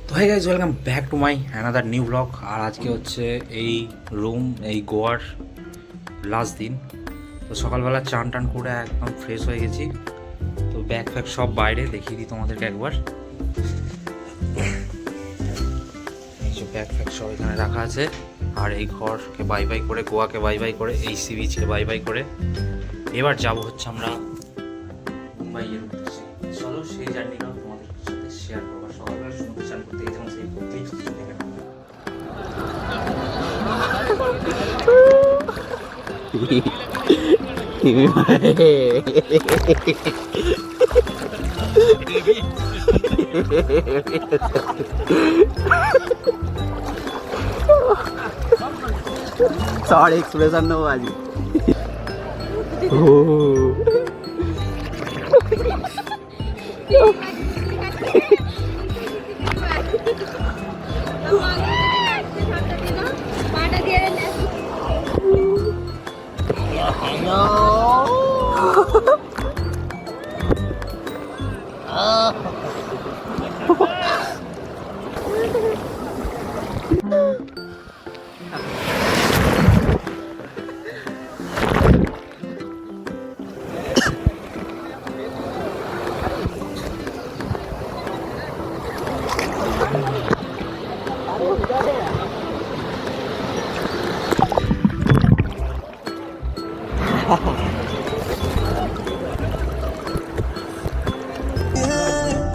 তো hi guys, welcome back to my another new blog. আর আজকে হচ্ছে এই গোয়ার লাস্ট দিন। তো সকালবেলা চান টান করে একদম ফ্রেশ হয়ে গেছি। তো ব্যাগ ফ্যাগ সব বাইরে দেখিয়ে দিই তোমাদেরকে একবার। এই যে ব্যাগ ফ্যাগ সব এখানে রাখা আছে। আর এই ঘরকে বাই বাই করে, গোয়াকে বাই বাই করে, এই সি বিচকে বাই বাই করে এবার যাব হচ্ছে আমরা মুম্বাইয়ের উদ্দেশ্যে। চলো সেই জার্নিটা তোমাদের সাথে শেয়ার করবো। সকালবেলা সমুদ্রে চান করতে গেছিলাম, সেই ক্লিপস দেখে নাও। सारे एक्सप्रेशन नो आज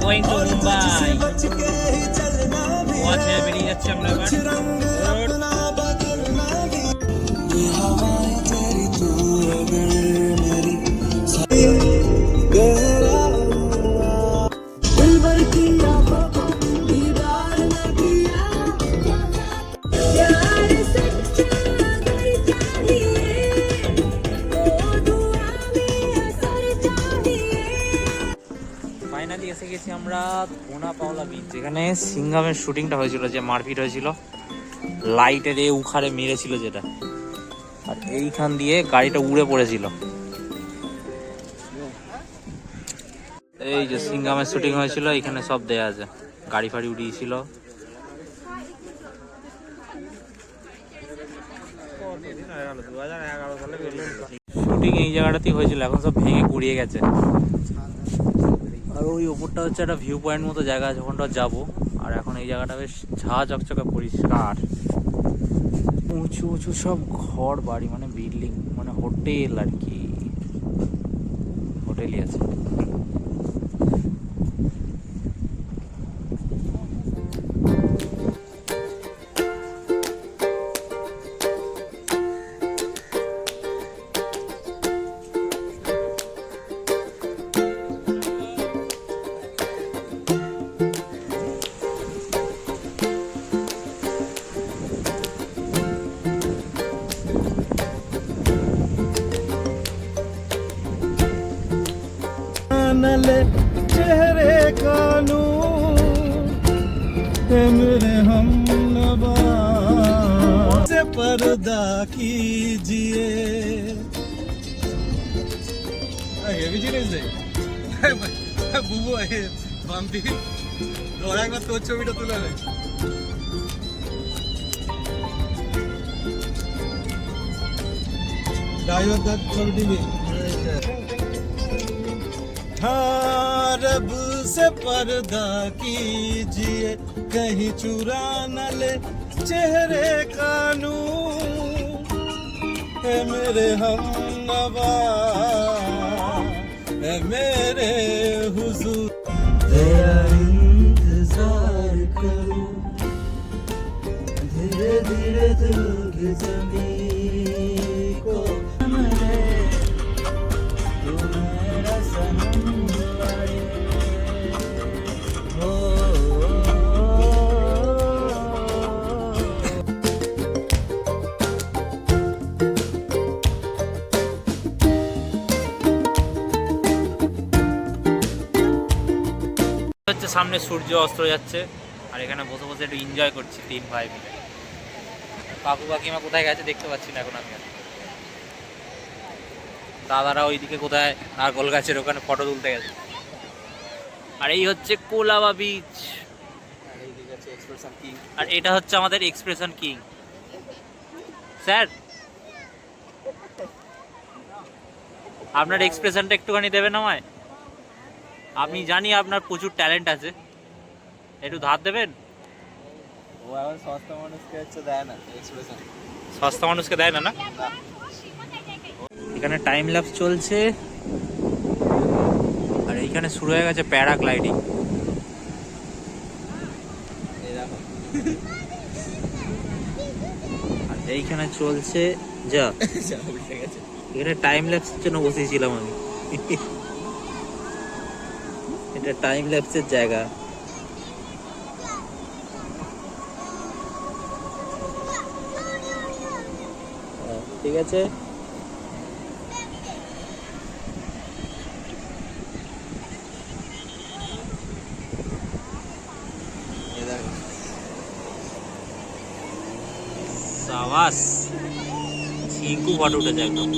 গোয়িং টু মুম্বাই। গোয়া ছেড়ে বেরিয়ে যাচ্ছি আমরা এবার। ফাইনালি এসে গেছি আমরা ধোনা পাওলা বিচ, যেখানে সিঙ্গামের শুটিংটা হয়েছিল, যে মারপিট হয়েছিল, লাইটের উখারে মেরেছিল যেটা, আর এইখান দিয়ে গাড়িটা উড়ে পড়েছিল। এই যে সিঙ্গামের শুটিং হয়েছিল, এখানে সব দেয়া আছে, গাড়ি ফাড়ি উড়িয়েছিল। শুটিং এই জায়গাটাতেই হয়েছিল, এখন সব ভেঙে গুড়িয়ে গেছে। আর ওই ওপরটা হচ্ছে একটা ভিউ পয়েন্ট মতো জায়গা আছে, ওখানটা যাবো। আর এখন এই জায়গাটা বেশ ঝা চকচকে পরিষ্কার, উঁচু উঁচু সব ঘর বাড়ি, মানে বিল্ডিং, মানে হোটেল আর কি, হোটেলই আছে। नले चेहरे कानू मेरे हम नवा से पर्दा कीजिए। हेवी জিনিস দেখ বুবু, বাম্পি ওরা একবার তোর ছবিটা তুলে নেয়। ड्राइवर का छोटी भी हाँ, रब से पर्दा कीजिए, कहीं चुरा न ले चेहरे का नूर, है मेरे हमनवा, है मेरे हुजूर। तेरा इंतजार करूं, धीरे धीरे दिल की ज़मीं को হচ্ছে সামনে সূর্য অস্ত যাচ্ছে, আর এখানে বসে বসে একটু এনজয় করছি তিন ভাই মিলে। কাকু কাকিমা কোথায় গেছে দেখতে পাচ্ছি না এখন আমি। দাদারা ওইদিকে কোথায় নারকল গাছের ওখানে ফটো তুলতে গেছে। আর এই হচ্ছে কোলাবা বিচ, এইদিকে হচ্ছে এক্সপ্রেশন কিং। আর এটা হচ্ছে আমাদের এক্সপ্রেশন কিং। স্যার আপনার এক্সপ্রেশনটা একটুখানি দেবেন আমায়? আমি জানি আপনার প্রচুর ট্যালেন্ট আছে, একটু ধার দেবেন? ও এখন সস্তা মানুষকে হচ্ছে দেয় না এক্সপ্রেশন। সস্তা মানুষকে দেয় না না? এখানে টাইম ল্যাপস চলছে আর এইখানে শুরু হয়ে গেছে প্যারাগ্লাইডিং। এই দেখো আর এইখানে চলছে যা উল্টে গেছে। এখানে টাইম ল্যাপসের জন্য বসেছিলাম আমি। এটা টাইম ল্যাপসের জায়গা। ঠিক আছে, এই দেখো সাবাস, ঝিঙ্কু ফটো উঠেছে একদম।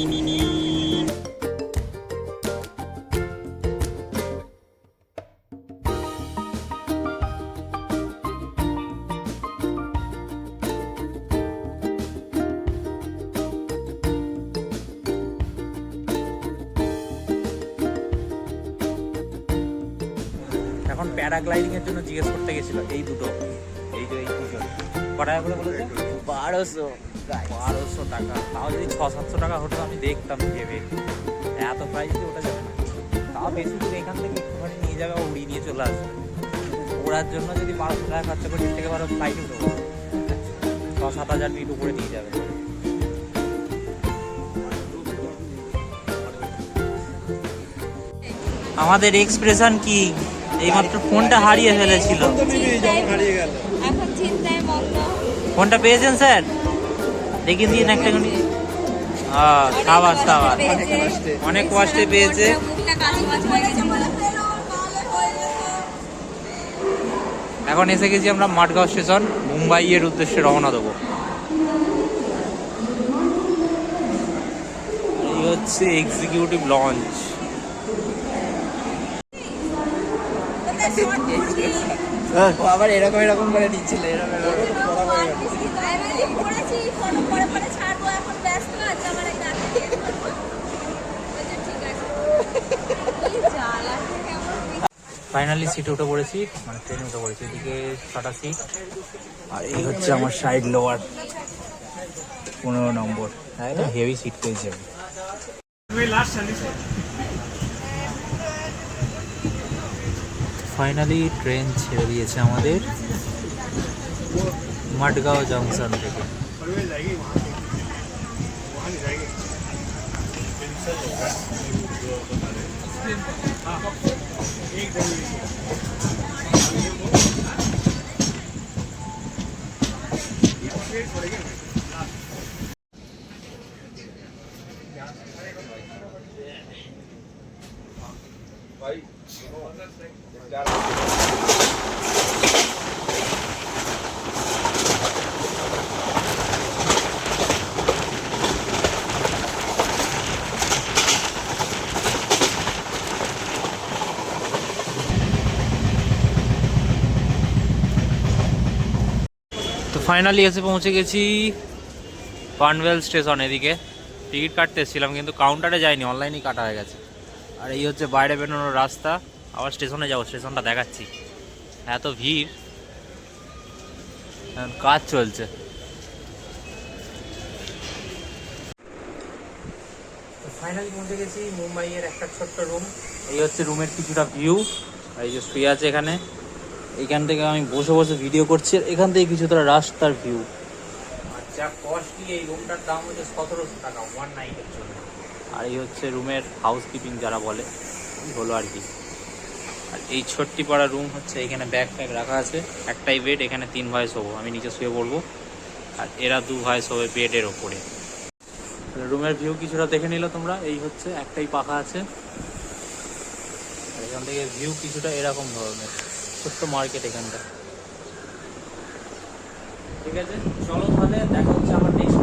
এখন প্যারাগ্লাইডিং এর জন্য জিজ্ঞেস করতে গেছিল এই দুটো, এই যে এই দুজন কত টাকা করে বলেছে? 1200 1200 টাকা। তাও যদি 600-700 টাকা হতো আমি দেখতাম ভেবে, এত প্রাইস দিয়ে ওটা যাবে না। তাও বেশি দূর এখান থেকে একটুখানি নিয়ে যাবে, উড়িয়ে নিয়ে চলে আসবে। ওড়ার জন্য যদি 1200 টাকা খরচা করে থেকে পারো ফ্লাইট উঠবো, 6-7 হাজার ফিট উপরে নিয়ে যাবে। আমাদের এক্সপ্রেশন কি এইমাত্র ফোনটা হারিয়ে ফেলেছিল। হারিয়ে গেল। এখন চিন্তায় মগ্ন। ফোনটা পেয়েছেন স্যার? দেখিয়ে দিন একটা করে। সাবাস সাবাস, অনেক কষ্টে পেয়েছে। মুখটা কালি মাছ হয়ে গেছে বলে ফেলো, নাহলে হয়ে যেত। এখন এসে গেছি আমরা মাঠগাঁও স্টেশন, মুম্বাইয়ের উদ্দেশ্যে রওনা দেবো। এই হচ্ছে এক্সিকিউটিভ লঞ্চ। ও আবার এরকম এরকম করে নিচ্ছিল, এরকম এরকম। আমি পড়েছি, ফটো পরে পরে ছাড়বো, এখন ব্যস্ত আছে আমার একটা আছে। ঠিক আছে। কি জ্বালা কেমন। ফাইনালি সিটে উঠে পড়েছি, মানে ট্রেনে উঠে পড়েছি। এদিকে 6টা সিট আর এই হচ্ছে আমার সাইড লোয়ার 15 নম্বর। একদম হেভি সিট পেয়েছি আমি। ফাইনালি ট্রেন ছেড়ে দিয়েছে আমাদের মাঠগাঁও জংশন থেকে। তো ফাইনালি এসে পৌঁছে গেছি পানভেল স্টেশন। এদিকে টিকিট কাটতে এসেছিলাম কিন্তু কাউন্টারে যাইনি, অনলাইনেই কাটা হয়ে গেছে। আর এই হচ্ছে বাইরে বেরোনোর রাস্তা। আবার স্টেশনে যাবো, স্টেশনটা দেখাচ্ছি। এত ভিড়, কাজ চলছে। ফাইনালি পৌঁছে গেছি মুম্বাইয়ের একটা ছোট্ট রুম। এই হচ্ছে রুমের কিছুটা ভিউ। এই যে শুয়ে আছে এখানে, এইখান থেকে আমি বসে বসে ভিডিও করছি। এখান থেকে কিছুটা রাস্তার ভিউ। আর যা কস্টলি, এই রুমটার দাম হচ্ছে 1700 টাকা 1 নাইটের জন্য। আর এই হচ্ছে রুমের হাউসকিপিং যারা বলে, হলো আর কি। আর এই ছোট্টি পাড়া রুম হচ্ছে, এখানে ব্যাগ ফ্যাগ রাখা আছে। একটাই বেড, এখানে 3 ভাই শোবো, আমি নিচে শুয়ে পড়বো। আর এরা 2 ভাই শোবে বেডের ওপরে। রুমের ভিউ কিছুটা দেখে নিল তোমরা। এই হচ্ছে একটাই পাখা আছে। আর এখান থেকে ভিউ কিছুটা এরকম ধরনের, ছোট্ট মার্কেট এখানটা। ঠিক আছে, চলো তাহলে দেখা হচ্ছে আমার নেক্সট